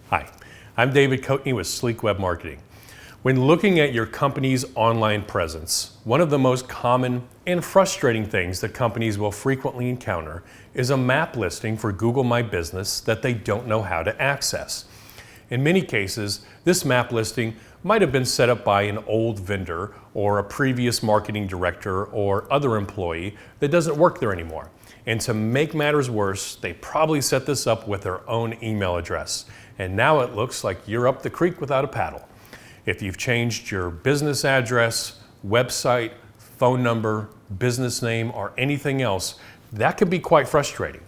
Hi, I'm David Coatney with Sleek Web Marketing. When looking at your company's online presence, one of the most common and frustrating things that companies will frequently encounter is a map listing for Google My Business that they don't know how to access. In many cases, this map listing might have been set up by an old vendor or a previous marketing director or other employee that doesn't work there anymore. And to make matters worse, they probably set this up with their own email address. And now it looks like you're up the creek without a paddle. If you've changed your business address, website, phone number, business name, or anything else, that could be quite frustrating.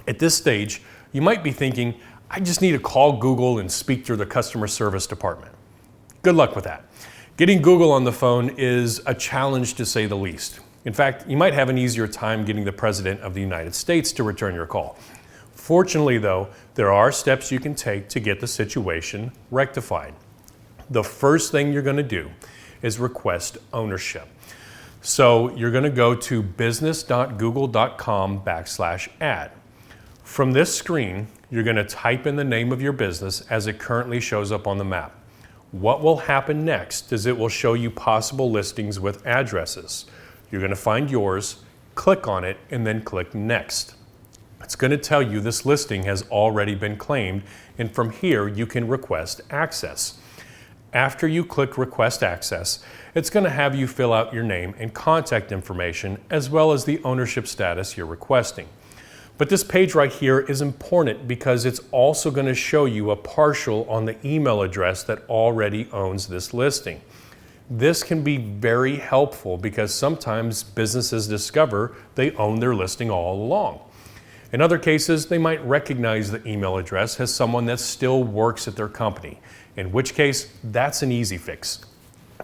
At this stage, you might be thinking, I just need to call Google and speak to the customer service department. Good luck with that. Getting Google on the phone is a challenge to say the least. In fact, you might have an easier time getting the President of the United States to return your call. Fortunately, though, there are steps you can take to get the situation rectified. The first thing you're going to do is request ownership. So you're going to go to business.google.com/ad. From this screen, you're going to type in the name of your business as it currently shows up on the map. What will happen next is it will show you possible listings with addresses. You're going to find yours, click on it, and then click Next. It's going to tell you this listing has already been claimed, and from here you can request access. After you click Request Access, it's going to have you fill out your name and contact information as well as the ownership status you're requesting. But this page right here is important because it's also going to show you a partial on the email address that already owns this listing. This can be very helpful because sometimes businesses discover they own their listing all along. In other cases, they might recognize the email address as someone that still works at their company, in which case that's an easy fix.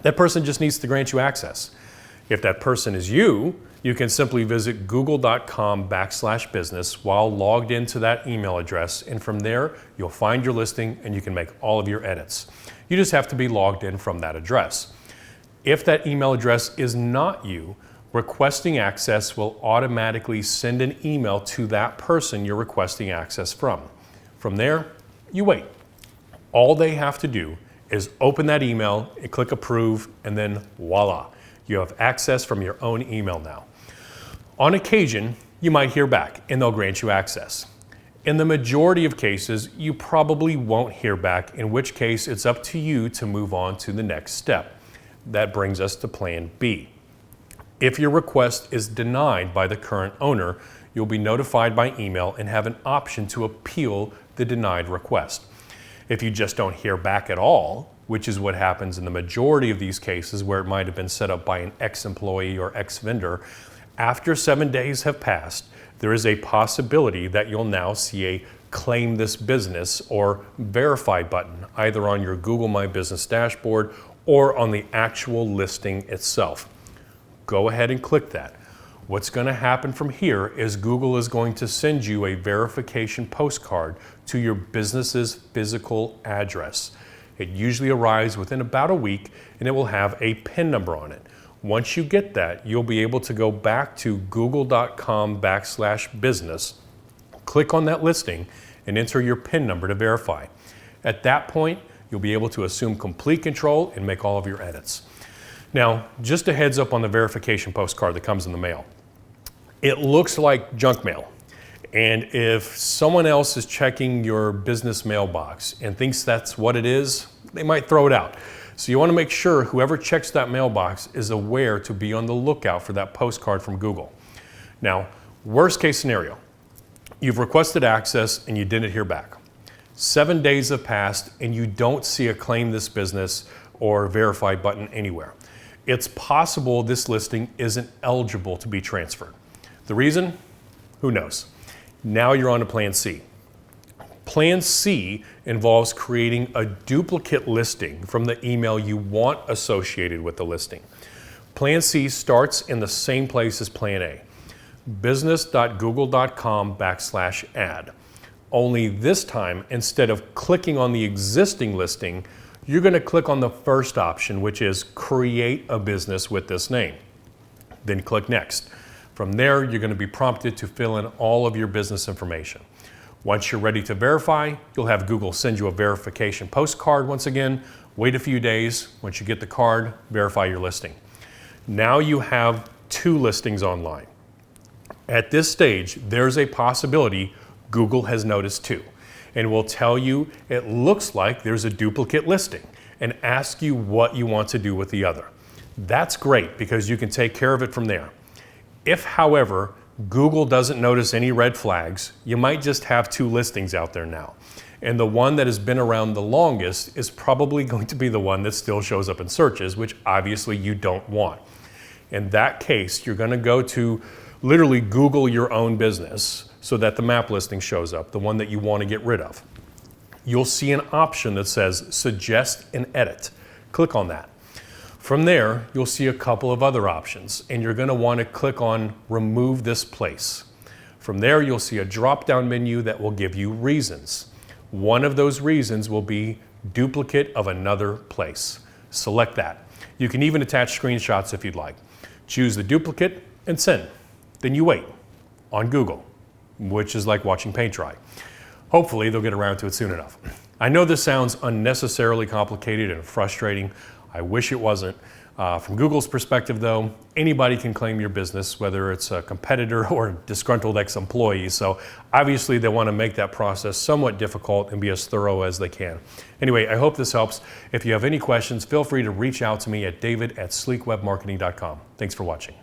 That person just needs to grant you access. If that person is you, you can simply visit google.com/business while logged into that email address, and from there you'll find your listing and you can make all of your edits. You just have to be logged in from that address. If that email address is not you, requesting access will automatically send an email to that person you're requesting access from. From there, you wait. All they have to do is open that email and click approve, and then voila, you have access from your own email now. On occasion, you might hear back and they'll grant you access. In the majority of cases, you probably won't hear back, in which case it's up to you to move on to the next step. That brings us to Plan B. If your request is denied by the current owner, you'll be notified by email and have an option to appeal the denied request. If you just don't hear back at all, which is what happens in the majority of these cases where it might have been set up by an ex-employee or ex-vendor, after 7 days have passed, there is a possibility that you'll now see a Claim This Business or Verify button, either on your Google My Business dashboard or on the actual listing itself. Go ahead and click that. What's going to happen from here is Google is going to send you a verification postcard to your business's physical address. It usually arrives within about a week, and it will have a PIN number on it. Once you get that, you'll be able to go back to google.com/business, click on that listing, and enter your PIN number to verify. At that point, you'll be able to assume complete control and make all of your edits. Now, just a heads up on the verification postcard that comes in the mail. It looks like junk mail. And if someone else is checking your business mailbox and thinks that's what it is, they might throw it out. So you want to make sure whoever checks that mailbox is aware to be on the lookout for that postcard from Google. Now, worst case scenario, you've requested access and you didn't hear back. 7 days have passed and you don't see a Claim This Business or Verify button anywhere. It's possible this listing isn't eligible to be transferred. The reason? Who knows? Now you're on to Plan C. Plan C involves creating a duplicate listing from the email you want associated with the listing. Plan C starts in the same place as Plan A, business.google.com/ad. Only this time, instead of clicking on the existing listing, you're going to click on the first option, which is Create a Business with this name. Then click Next. From there, you're going to be prompted to fill in all of your business information. Once you're ready to verify, you'll have Google send you a verification postcard once again. Wait a few days. Once you get the card, verify your listing. Now you have 2 listings online. At this stage, there's a possibility Google has noticed 2 and will tell you it looks like there's a duplicate listing and ask you what you want to do with the other. That's great because you can take care of it from there. If, however, Google doesn't notice any red flags, you might just have 2 listings out there now. And the one that has been around the longest is probably going to be the one that still shows up in searches, which obviously you don't want. In that case, you're going to go to literally Google your own business so that the map listing shows up, the one that you want to get rid of. You'll see an option that says Suggest and Edit. Click on that. From there, you'll see a couple of other options, and you're going to want to click on Remove this place. From there, you'll see a drop-down menu that will give you reasons. One of those reasons will be duplicate of another place. Select that. You can even attach screenshots if you'd like. Choose the duplicate and send. Then you wait on Google, which is like watching paint dry. Hopefully, they'll get around to it soon enough. I know this sounds unnecessarily complicated and frustrating. I wish it wasn't. From Google's perspective, though, anybody can claim your business, whether it's a competitor or a disgruntled ex-employee. So obviously, they want to make that process somewhat difficult and be as thorough as they can. Anyway, I hope this helps. If you have any questions, feel free to reach out to me at david@sleekwebmarketing.com. Thanks for watching.